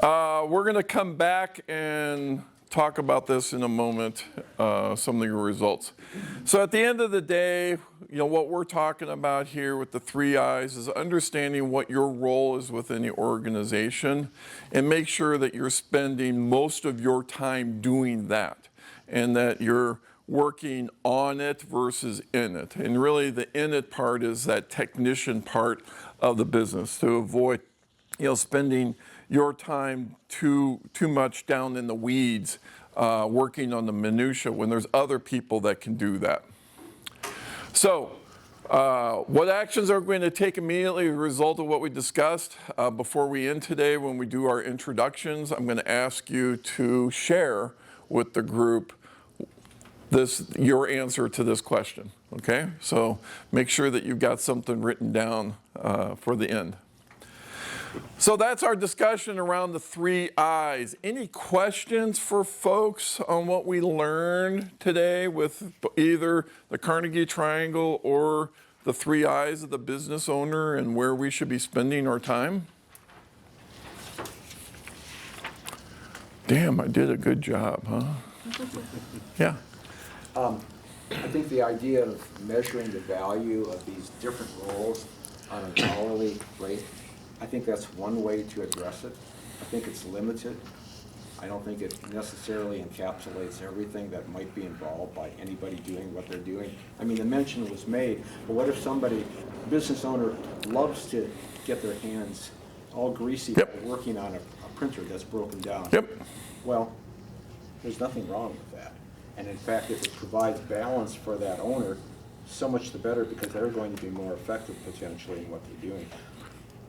We're going to come back and talk about this in a moment, some of your results. So at the end of the day, what we're talking about here with the 3 I's is understanding what your role is within the organization and make sure that you're spending most of your time doing that and that you're working on it versus in it. And really the in it part is that technician part of the business to avoid, spending your time too much down in the weeds, working on the minutia when there's other people that can do that. So, what actions are we going to take immediately as a result of what we discussed? Before we end today, when we do our introductions, I'm going to ask you to share with the group your answer to this question, okay? So make sure that you've got something written down for the end. So that's our discussion around the 3 I's. Any questions for folks on what we learned today with either the Carnegie Triangle or the 3 I's of the business owner and where we should be spending our time? Damn, I did a good job, huh? Yeah. I think the idea of measuring the value of these different roles on an hourly rate, I think that's one way to address it. I think it's limited. I don't think it necessarily encapsulates everything that might be involved by anybody doing what they're doing. I mean, the mention was made, but what if somebody, a business owner, loves to get their hands all greasy by working on a printer that's broken down? Yep. Well, there's nothing wrong with that. And in fact, if it provides balance for that owner, so much the better, because they're going to be more effective potentially in what they're doing.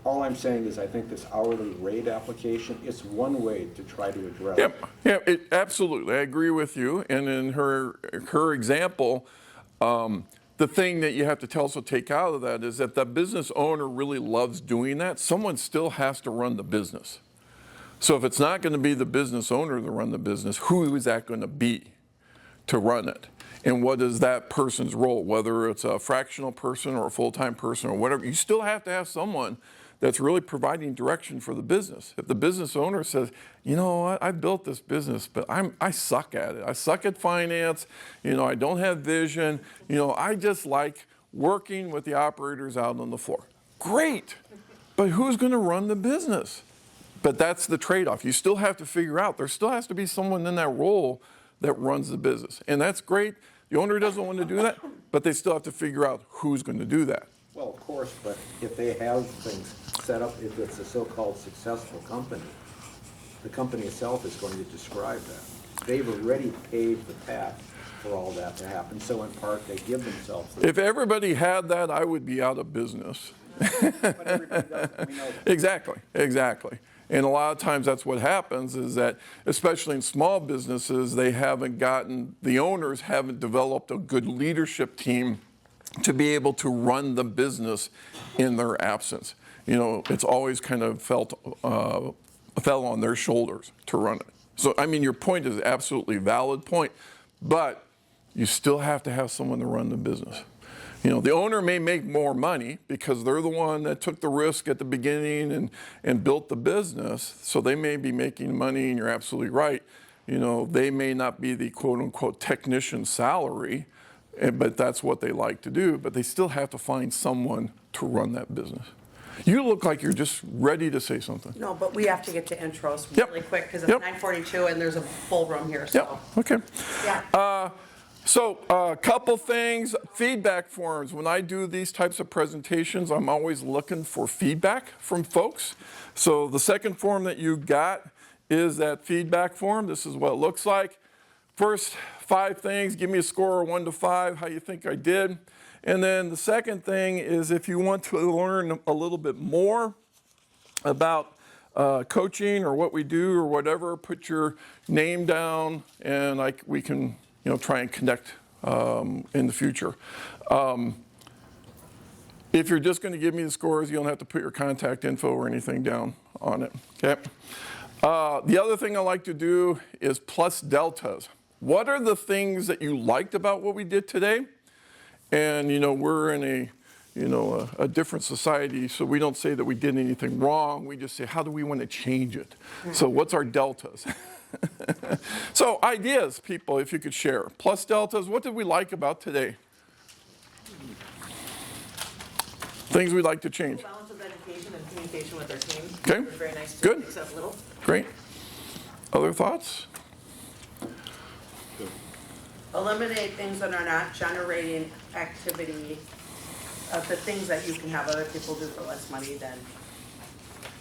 All I'm saying is I think this hourly rate application is one way to try to address it. Yeah, absolutely. I agree with you. And in her example, the thing that you have to also take out of that is that the business owner really loves doing that. Someone still has to run the business. So if it's not going to be the business owner to run the business, who is that going to be to run it? And what is that person's role? Whether it's a fractional person or a full-time person or whatever, you still have to have someone that's really providing direction for the business. If the business owner says, you know what, I built this business, but I suck at it. I suck at finance. I don't have vision. I just like working with the operators out on the floor. Great, but who's going to run the business? But that's the trade-off. You still have to figure out, there still has to be someone in that role that runs the business. And that's great. The owner doesn't want to do that, but they still have to figure out who's going to do that. Well, of course, but if they have things set up, if it's a so-called successful company, the company itself is going to describe that. They've already paved the path for all that to happen, so in part they give themselves. If everybody had that, I would be out of business. But everybody does. We know that. Exactly. And a lot of times that's what happens is that, especially in small businesses, the owners haven't developed a good leadership team to be able to run the business in their absence. It's always kind of fell on their shoulders to run it. So, your point is absolutely valid point, but you still have to have someone to run the business. The owner may make more money because they're the one that took the risk at the beginning and built the business, so they may be making money, and you're absolutely right. They may not be the quote-unquote technician salary, but that's what they like to do, but they still have to find someone to run that business. You look like you're just ready to say something. No, but we have to get to intros really quick because it's 9:42 and there's a full room here. So. Okay. Yeah. So a couple things, feedback forms. When I do these types of presentations, I'm always looking for feedback from folks. So the second form that you got is that feedback form. This is what it looks like. First 5 things, give me a score of 1 to 5, how you think I did. And then the second thing is if you want to learn a little bit more about coaching or what we do or whatever, put your name down and we can try and connect in the future. If you're just going to give me the scores, you don't have to put your contact info or anything down on it. Okay. The other thing I like to do is plus deltas. What are the things that you liked about what we did today? And we're in a a different society, so we don't say that we did anything wrong. We just say, how do we want to change it? So what's our deltas? So ideas, people, if you could share. Plus deltas, what did we like about today? Things we'd like to change. Balance of education and communication with their team. Okay. It was very nice to Good. mix up a little. Great. Other thoughts? Eliminate things that are not generating activity, the things that you can have other people do for less money than,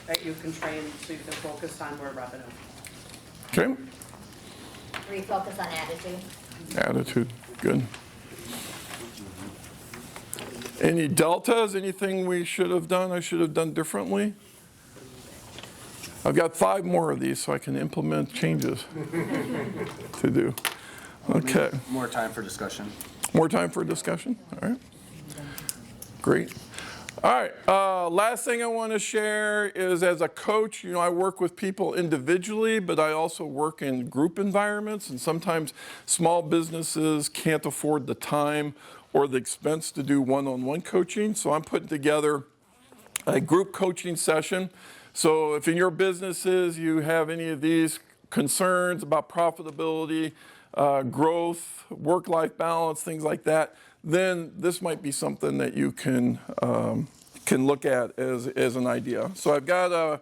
that you can train so you can focus on more revenue. Okay. Refocus on attitude. Attitude, good. Any deltas, anything we should have done, I should have done differently? I've got 5 more of these so I can implement changes to do. Okay. More time for discussion. More time for discussion? All right. Great. All right. Last thing I want to share is, as a coach, I work with people individually, but I also work in group environments, and sometimes small businesses can't afford the time or the expense to do one-on-one coaching. So I'm putting together a group coaching session. So if in your businesses you have any of these concerns about profitability, growth, work-life balance, things like that, then this might be something that you can look at as an idea. So I've got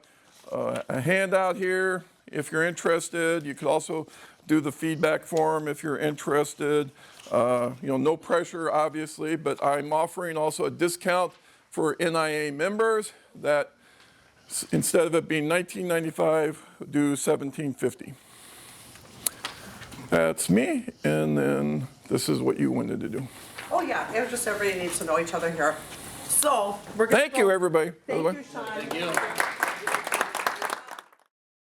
a handout here if you're interested. You could also do the feedback form if you're interested. No pressure, obviously, but I'm offering also a discount for NIA members that instead of it being $19.95, do $17.50. That's me, and then this is what you wanted to do. Oh, yeah, it was just everybody needs to know each other here. So, we're gonna Thank you, everybody. by the Thank way. you, Shawn. Thank you.